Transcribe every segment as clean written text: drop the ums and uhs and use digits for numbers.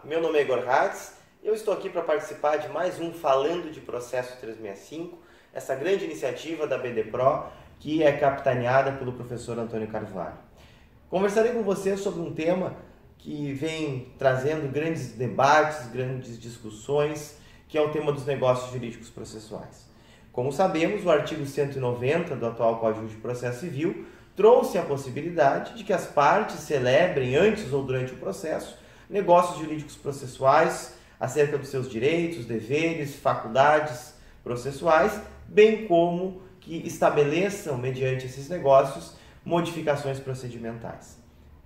meu nome é Igor Hatz e eu estou aqui para participar de mais um Falando de Processo 365, essa grande iniciativa da BDPRO que é capitaneada pelo professor Antônio Carvalho. Conversarei com você sobre um tema que vem trazendo grandes debates, grandes discussões, que é o tema dos negócios jurídicos processuais. Como sabemos, o artigo 190 do atual Código de Processo Civil trouxe a possibilidade de que as partes celebrem antes ou durante o processo negócios jurídicos processuais acerca dos seus direitos, deveres, faculdades processuais, bem como que estabeleçam, mediante esses negócios, modificações procedimentais.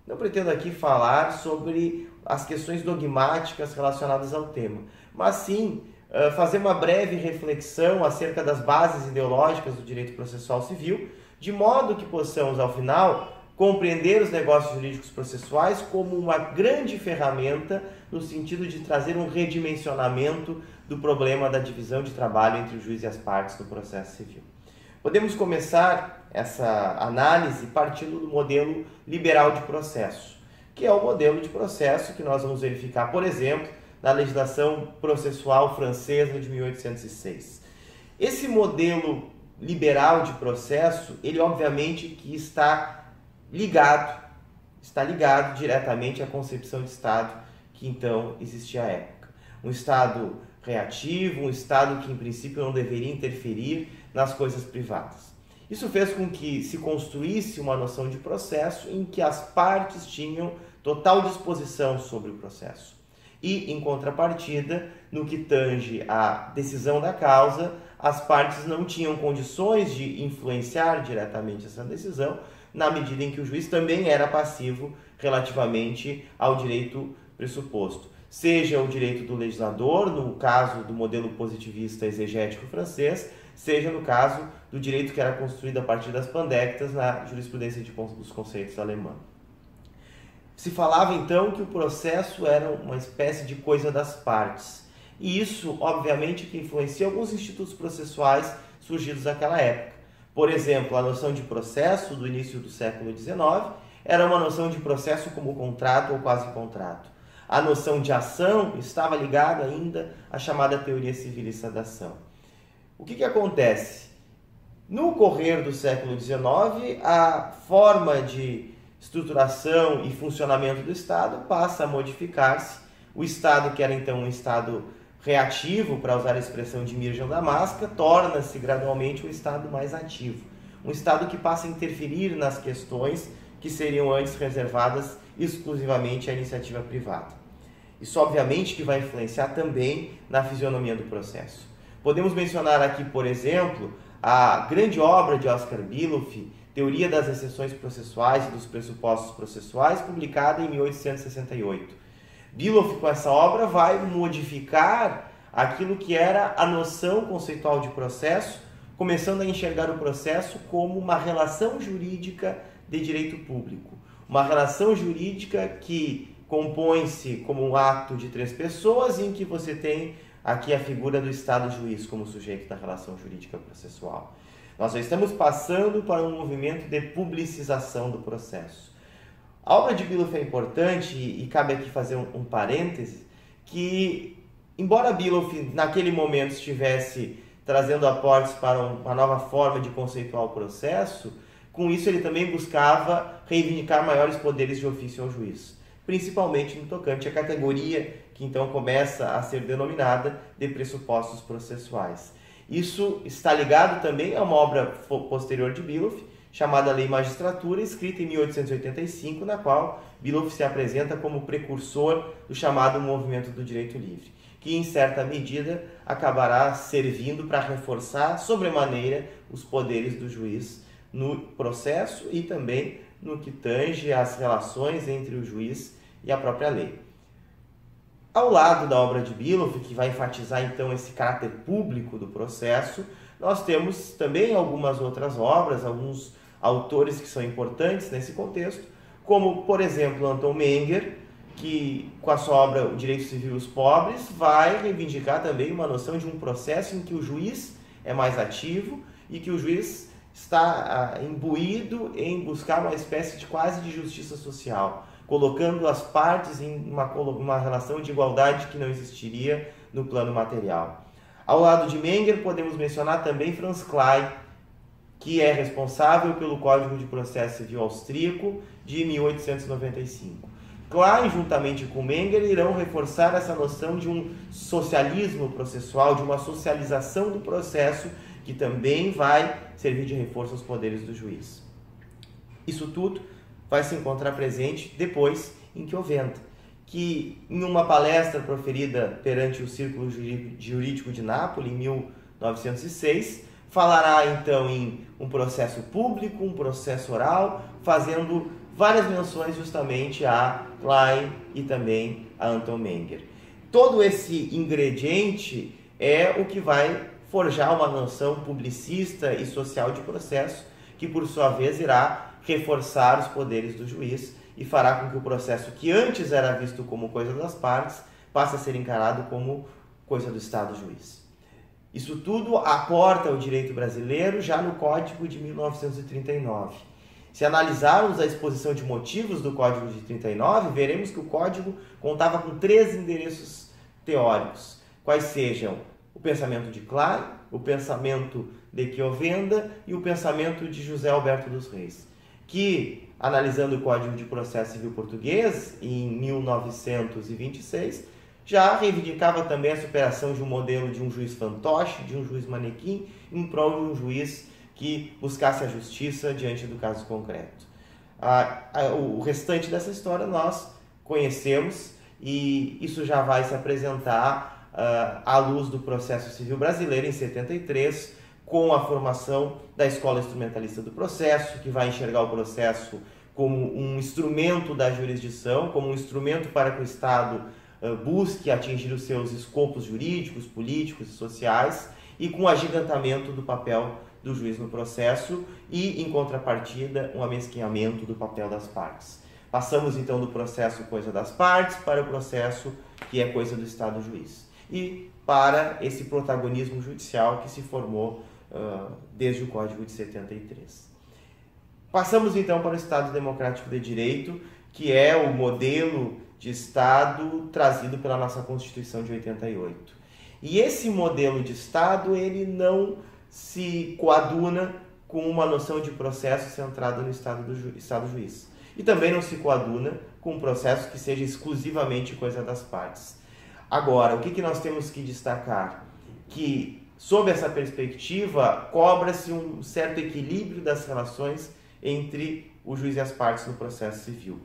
Não pretendo aqui falar sobre as questões dogmáticas relacionadas ao tema, mas sim fazer uma breve reflexão acerca das bases ideológicas do direito processual civil, de modo que possamos, ao final, compreender os negócios jurídicos processuais como uma grande ferramenta no sentido de trazer um redimensionamento do problema da divisão de trabalho entre o juiz e as partes do processo civil. Podemos começar essa análise partindo do modelo liberal de processo, que é o modelo de processo que nós vamos verificar, por exemplo, na legislação processual francesa de 1806. Esse modelo liberal de processo, ele obviamente que está ligado diretamente à concepção de Estado que então existia à época. Um Estado reativo, um Estado que em princípio não deveria interferir nas coisas privadas. Isso fez com que se construísse uma noção de processo em que as partes tinham total disposição sobre o processo. E, em contrapartida, no que tange à decisão da causa, as partes não tinham condições de influenciar diretamente essa decisão, na medida em que o juiz também era passivo relativamente ao direito pressuposto. Seja o direito do legislador, no caso do modelo positivista exegético francês, seja no caso do direito que era construído a partir das pandectas na jurisprudência dos conceitos alemã. Se falava então que o processo era uma espécie de coisa das partes. E isso, obviamente, que influencia alguns institutos processuais surgidos naquela época. Por exemplo, a noção de processo do início do século XIX era uma noção de processo como contrato ou quase contrato. A noção de ação estava ligada ainda à chamada teoria civilista da ação. O que acontece? No correr do século XIX, a forma de estruturação e funcionamento do Estado passa a modificar-se. O Estado, que era então um Estado reativo, para usar a expressão de Mirjam Damasca, torna-se gradualmente um Estado mais ativo. Um Estado que passa a interferir nas questões que seriam antes reservadas exclusivamente à iniciativa privada. Isso obviamente que vai influenciar também na fisionomia do processo. Podemos mencionar aqui, por exemplo, a grande obra de Oscar Biloff, Teoria das Exceções Processuais e dos Pressupostos Processuais, publicada em 1868. Biloff, com essa obra, vai modificar aquilo que era a noção conceitual de processo, começando a enxergar o processo como uma relação jurídica de direito público. Uma relação jurídica que compõe-se como um ato de três pessoas, em que você tem aqui a figura do Estado-juiz como sujeito da relação jurídica processual. Nós já estamos passando para um movimento de publicização do processo. A obra de Biloff é importante e cabe aqui fazer um parêntese, que embora Biloff naquele momento estivesse trazendo aportes para uma nova forma de conceituar o processo, com isso ele também buscava reivindicar maiores poderes de ofício ao juiz, principalmente no tocante à categoria que então começa a ser denominada de pressupostos processuais. Isso está ligado também a uma obra posterior de Biloff, chamada Lei Magistratura, escrita em 1885, na qual Biloff se apresenta como precursor do chamado movimento do direito livre, que em certa medida acabará servindo para reforçar sobremaneira os poderes do juiz no processo e também no que tange às relações entre o juiz e a própria lei. Ao lado da obra de Biloff, que vai enfatizar então esse caráter público do processo, nós temos também algumas outras obras, alguns autores que são importantes nesse contexto, como, por exemplo, Anton Menger, que com a sua obra O Direito Civil e os Pobres vai reivindicar também uma noção de um processo em que o juiz é mais ativo e que o juiz está imbuído em buscar uma espécie de quase de justiça social, colocando as partes em uma relação de igualdade que não existiria no plano material. Ao lado de Menger, podemos mencionar também Franz Klein, que é responsável pelo Código de Processo Civil Austríaco de 1895. Klein, juntamente com Menger, irão reforçar essa noção de um socialismo processual, de uma socialização do processo, que também vai servir de reforço aos poderes do juiz. Isso tudo vai se encontrar presente depois em Chiovenda, que em uma palestra proferida perante o Círculo Jurídico de Nápoles, em 1906, falará então em um processo público, um processo oral, fazendo várias menções justamente a Klein e também a Anton Menger. Todo esse ingrediente é o que vai forjar uma noção publicista e social de processo, que por sua vez irá reforçar os poderes do juiz e fará com que o processo, que antes era visto como coisa das partes, passe a ser encarado como coisa do Estado-juiz. Isso tudo aporta o direito brasileiro já no Código de 1939. Se analisarmos a exposição de motivos do Código de 39, veremos que o Código contava com 3 endereços teóricos, quais sejam o pensamento de Klein, o pensamento de Chiovenda e o pensamento de José Alberto dos Reis, que, analisando o Código de Processo Civil Português, em 1926, já reivindicava também a superação de um modelo de um juiz fantoche, de um juiz manequim, em prol de um juiz que buscasse a justiça diante do caso concreto. O restante dessa história nós conhecemos e isso já vai se apresentar à luz do processo civil brasileiro em 73, com a formação da Escola Instrumentalista do Processo, que vai enxergar o processo como um instrumento da jurisdição, como um instrumento para que o Estado busque atingir os seus escopos jurídicos, políticos e sociais, e com o agigantamento do papel do juiz no processo e, em contrapartida, um amesquinhamento do papel das partes. Passamos então do processo coisa das partes para o processo que é coisa do Estado-juiz e para esse protagonismo judicial que se formou desde o Código de 73. Passamos então para o Estado Democrático de Direito, que é o modelo de Estado trazido pela nossa Constituição de 88. E esse modelo de Estado, ele não se coaduna com uma noção de processo centrado no Estado-juiz. E também não se coaduna com um processo que seja exclusivamente coisa das partes. Agora, o que nós temos que destacar? Que, sob essa perspectiva, cobra-se um certo equilíbrio das relações entre o juiz e as partes no processo civil.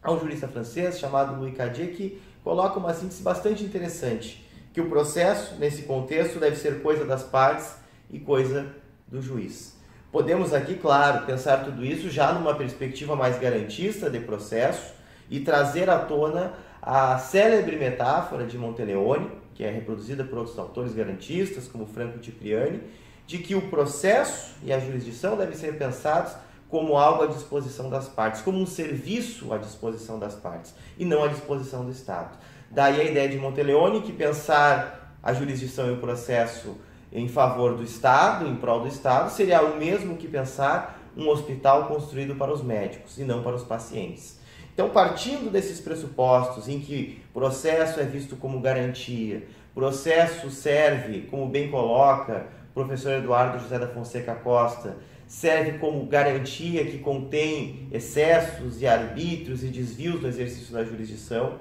Há um jurista francês chamado Louis Cadieux que coloca uma síntese bastante interessante, que o processo, nesse contexto, deve ser coisa das partes e coisa do juiz. Podemos aqui, claro, pensar tudo isso já numa perspectiva mais garantista de processo e trazer à tona a célebre metáfora de Monteleone, que é reproduzida por outros autores garantistas, como Franco Cipriani, de que o processo e a jurisdição devem ser pensados como algo à disposição das partes, como um serviço à disposição das partes, e não à disposição do Estado. Daí a ideia de Monteleone que pensar a jurisdição e o processo em favor do Estado, em prol do Estado, seria o mesmo que pensar um hospital construído para os médicos e não para os pacientes. Então, partindo desses pressupostos em que processo é visto como garantia, processo serve, como bem coloca o professor Eduardo José da Fonseca Costa, serve como garantia que contém excessos e arbítrios e desvios no exercício da jurisdição.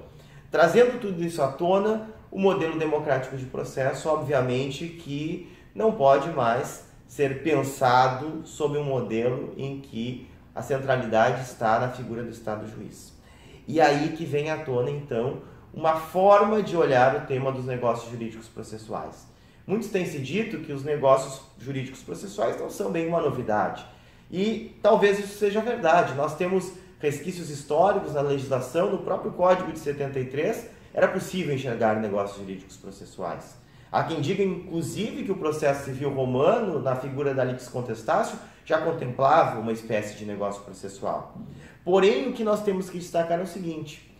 Trazendo tudo isso à tona, o modelo democrático de processo, obviamente, que não pode mais ser pensado sob um modelo em que a centralidade está na figura do Estado-juiz. E aí que vem à tona, então, uma forma de olhar o tema dos negócios jurídicos processuais. Muitos têm se dito que os negócios jurídicos processuais não são bem uma novidade. E talvez isso seja verdade. Nós temos resquícios históricos na legislação, no próprio Código de 73, era possível enxergar negócios jurídicos processuais. Há quem diga, inclusive, que o processo civil romano, na figura da litis contestatio, já contemplava uma espécie de negócio processual. Porém, o que nós temos que destacar é o seguinte: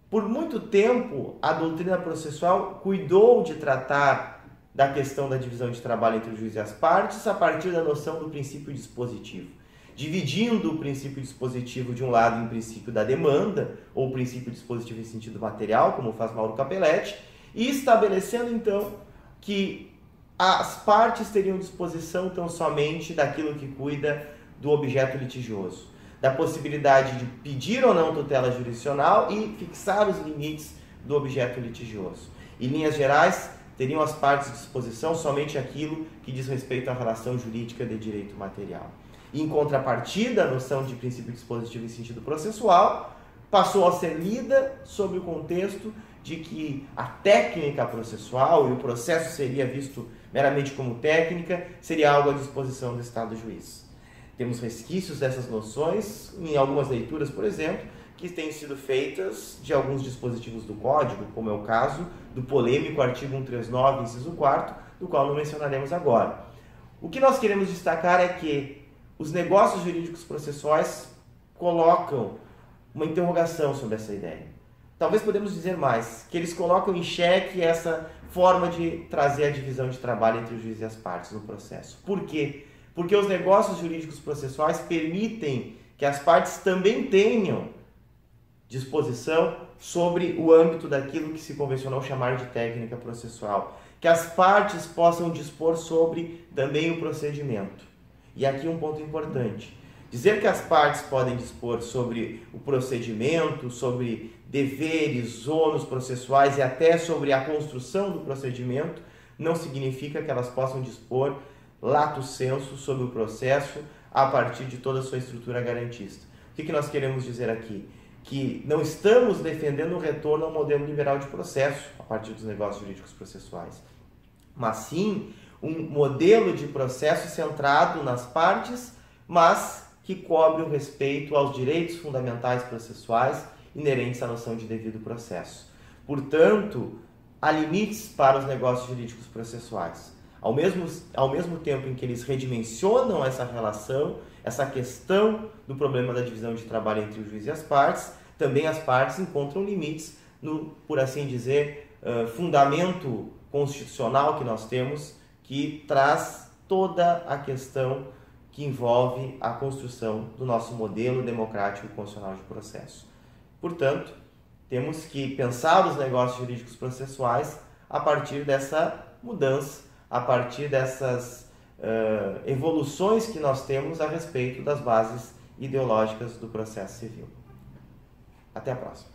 por muito tempo, a doutrina processual cuidou de tratar da questão da divisão de trabalho entre o juiz e as partes a partir da noção do princípio dispositivo. dividindo o princípio dispositivo de um lado em princípio da demanda, ou princípio dispositivo em sentido material, como faz Mauro Capelletti, e estabelecendo então que as partes teriam disposição tão somente daquilo que cuida do objeto litigioso, da possibilidade de pedir ou não tutela jurisdicional e fixar os limites do objeto litigioso. Em linhas gerais, teriam as partes de disposição somente aquilo que diz respeito à relação jurídica de direito material. Em contrapartida, a noção de princípio dispositivo em sentido processual passou a ser lida sob o contexto de que a técnica processual, e o processo seria visto meramente como técnica, seria algo à disposição do Estado juiz. Temos resquícios dessas noções em algumas leituras, por exemplo, que têm sido feitas de alguns dispositivos do Código, como é o caso do polêmico artigo 139, inciso 4º, do qual não mencionaremos agora. O que nós queremos destacar é que os negócios jurídicos processuais colocam uma interrogação sobre essa ideia. Talvez podemos dizer mais, que eles colocam em xeque essa forma de trazer a divisão de trabalho entre o juiz e as partes no processo. Por quê? Porque os negócios jurídicos processuais permitem que as partes também tenham disposição sobre o âmbito daquilo que se convencionou chamar de técnica processual. Que as partes possam dispor sobre também o procedimento. E aqui um ponto importante. Dizer que as partes podem dispor sobre o procedimento, sobre deveres, ônus processuais e até sobre a construção do procedimento, não significa que elas possam dispor lato sensu sobre o processo a partir de toda a sua estrutura garantista. O que nós queremos dizer aqui? Que não estamos defendendo o retorno ao modelo liberal de processo a partir dos negócios jurídicos processuais, mas sim um modelo de processo centrado nas partes, mas que cobre o respeito aos direitos fundamentais processuais inerentes à noção de devido processo. Portanto, há limites para os negócios jurídicos processuais. Ao mesmo tempo em que eles redimensionam essa relação, essa questão do problema da divisão de trabalho entre o juiz e as partes, também as partes encontram limites no, por assim dizer, fundamento constitucional que nós temos, que traz toda a questão que envolve a construção do nosso modelo democrático e constitucional de processo. Portanto, temos que pensar os negócios jurídicos processuais a partir dessa mudança, a partir dessas evoluções que nós temos a respeito das bases ideológicas do processo civil. Até a próxima.